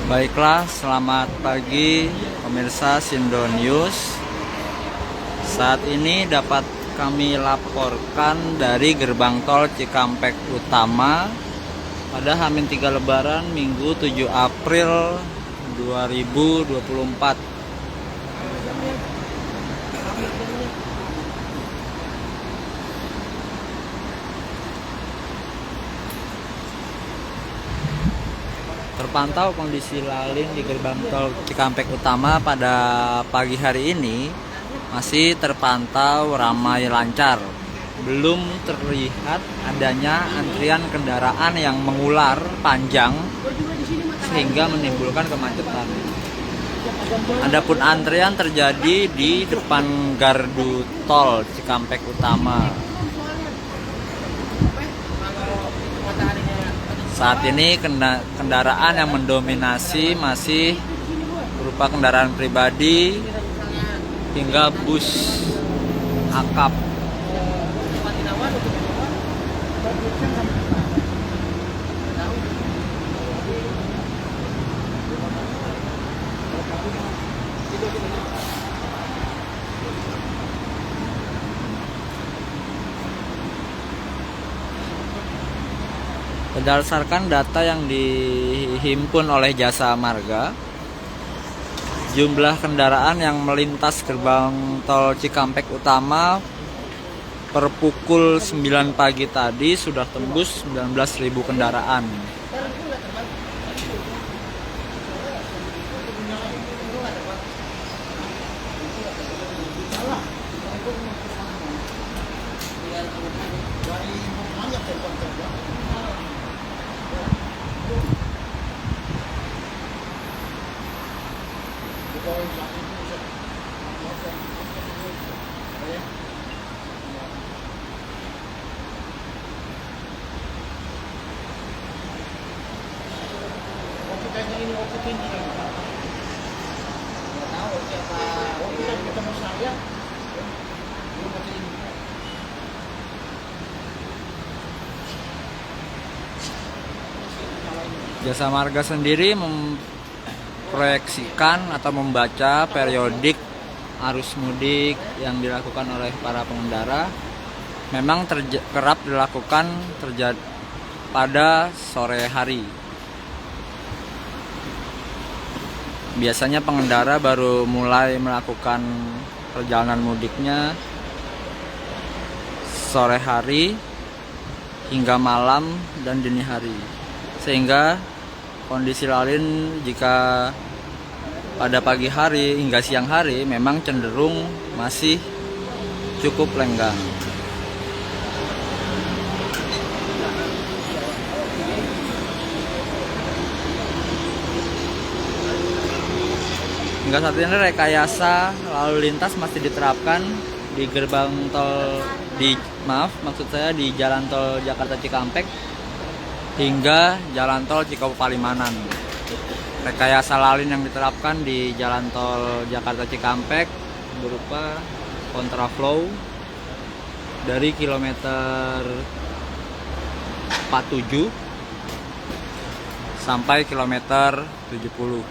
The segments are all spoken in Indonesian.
Baiklah, selamat pagi pemirsa Sindo News. Saat ini dapat kami laporkan dari gerbang tol Cikampek Utama pada H-3 Lebaran Minggu 7 April 2024. Terpantau kondisi lalin di gerbang tol Cikampek Utama pada pagi hari ini masih terpantau ramai lancar. Belum terlihat adanya antrian kendaraan yang mengular panjang sehingga menimbulkan kemacetan. Adapun antrian terjadi di depan gardu tol Cikampek Utama. Saat ini kendaraan yang mendominasi masih berupa kendaraan pribadi hingga bus akap. Berdasarkan data yang dihimpun oleh Jasa Marga, jumlah kendaraan yang melintas gerbang tol Cikampek Utama per pukul 9 pagi tadi sudah tembus 19.000 kendaraan. Jasa Marga sendiri memproyeksikan atau membaca periodik arus mudik yang dilakukan oleh para pengendara memang kerap dilakukan terjadi pada sore hari. Biasanya pengendara baru mulai melakukan perjalanan mudiknya sore hari hingga malam dan dini hari, sehingga kondisi lalin jika pada pagi hari hingga siang hari memang cenderung masih cukup lenggang. Hingga saat ini rekayasa lalu lintas masih diterapkan di gerbang tol di Jalan Tol Jakarta Cikampek hingga Jalan Tol Cikopo Palimanan. Rekayasa lalin yang diterapkan di Jalan Tol Jakarta Cikampek berupa kontraflow dari kilometer 47 sampai kilometer 72.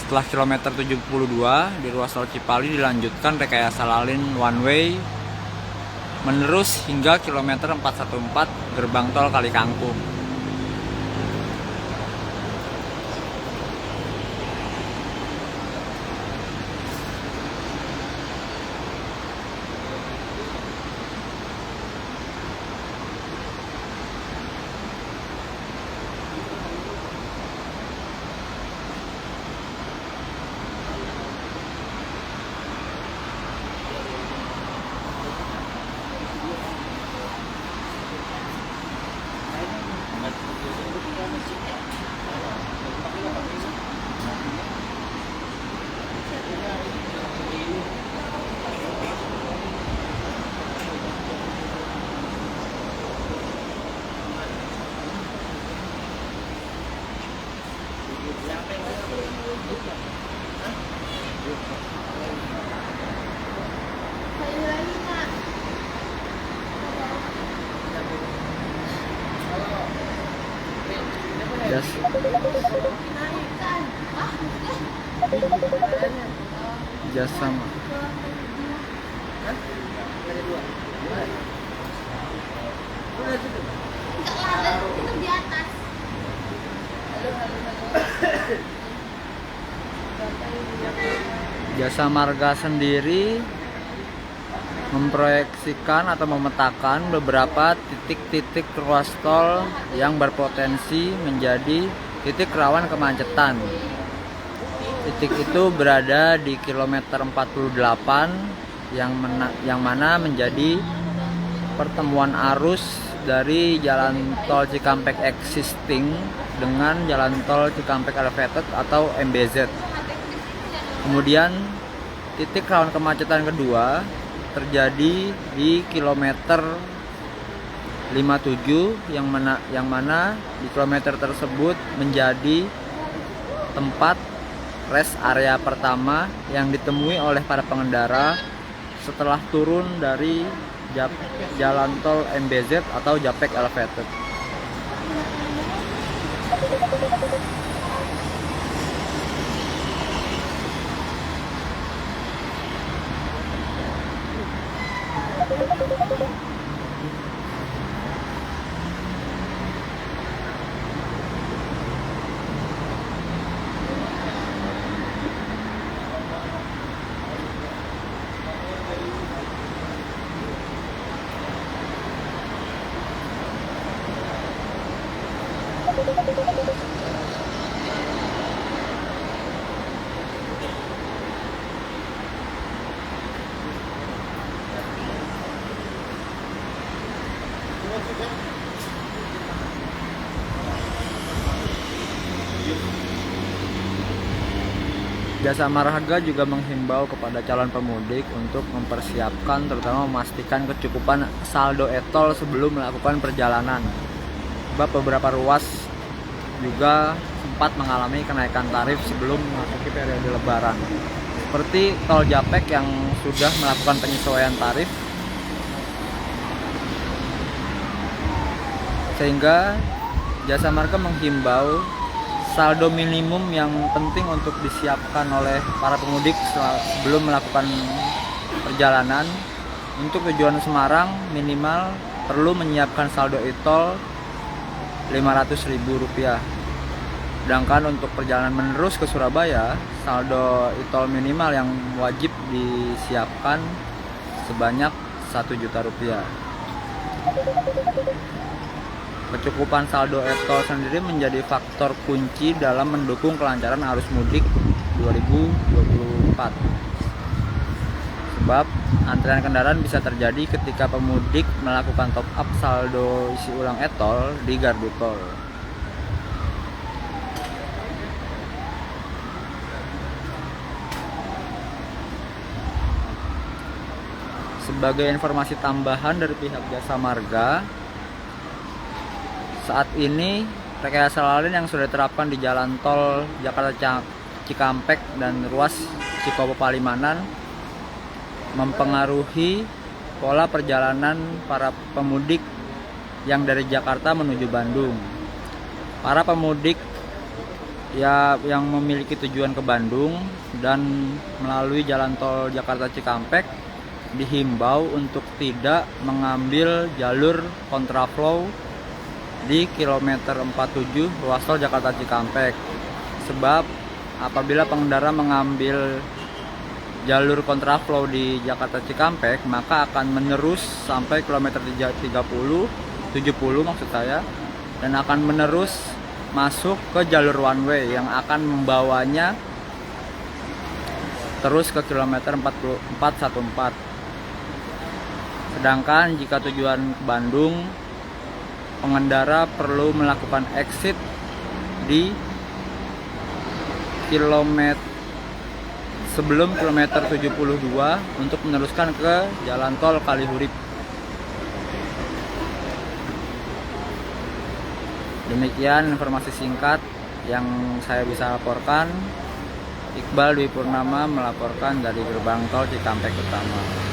Setelah kilometer 72 di ruas tol Cipali dilanjutkan rekayasa lalin one way menerus hingga kilometer 414 gerbang tol Kalikangkung. sama. Jasa Marga sendiri memproyeksikan atau memetakan beberapa titik-titik ruas tol yang berpotensi menjadi titik rawan kemacetan. Titik itu berada di kilometer 48 yang mana menjadi pertemuan arus dari jalan tol Cikampek existing dengan jalan tol Cikampek elevated atau MBZ. Kemudian titik rawan kemacetan kedua terjadi di kilometer 57 yang mana di kilometer tersebut menjadi tempat rest area pertama yang ditemui oleh para pengendara setelah turun dari jalan tol MBZ atau Japek elevated. Jasa Marga juga menghimbau kepada calon pemudik untuk mempersiapkan, terutama memastikan kecukupan saldo e-tol sebelum melakukan perjalanan. Sebab beberapa ruas juga sempat mengalami kenaikan tarif sebelum memasuki periode Lebaran. Seperti tol Japek yang sudah melakukan penyesuaian tarif, sehingga Jasa Marga menghimbau saldo minimum yang penting untuk disiapkan oleh para pemudik sebelum melakukan perjalanan. Untuk tujuan Semarang minimal perlu menyiapkan saldo e-tol Rp500.000. Sedangkan untuk perjalanan menerus ke Surabaya, saldo e-tol minimal yang wajib disiapkan sebanyak Rp1.000.000. Kecukupan saldo e-tol sendiri menjadi faktor kunci dalam mendukung kelancaran arus mudik 2024. Sebab antrian kendaraan bisa terjadi ketika pemudik melakukan top up saldo isi ulang e-tol di gardu tol. Sebagai informasi tambahan dari pihak Jasa Marga, saat ini rekayasa lalu lintas yang sudah diterapkan di jalan tol Jakarta Cikampek dan ruas Cikopo Palimanan mempengaruhi pola perjalanan para pemudik yang dari Jakarta menuju Bandung. Para pemudik yang memiliki tujuan ke Bandung dan melalui jalan tol Jakarta Cikampek dihimbau untuk tidak mengambil jalur kontraflow di kilometer 47 ruas tol Jakarta Cikampek. Sebab apabila pengendara mengambil jalur kontraflow di Jakarta Cikampek, maka akan menerus sampai kilometer 70 maksud saya, dan akan menerus masuk ke jalur one way yang akan membawanya terus ke kilometer 414. Sedangkan jika tujuan ke Bandung, pengendara perlu melakukan exit di sebelum kilometer 72 untuk meneruskan ke jalan tol Kalihurip. Demikian informasi singkat yang saya bisa laporkan. Iqbal Dwi Purnama melaporkan dari gerbang tol Cikampek Utama.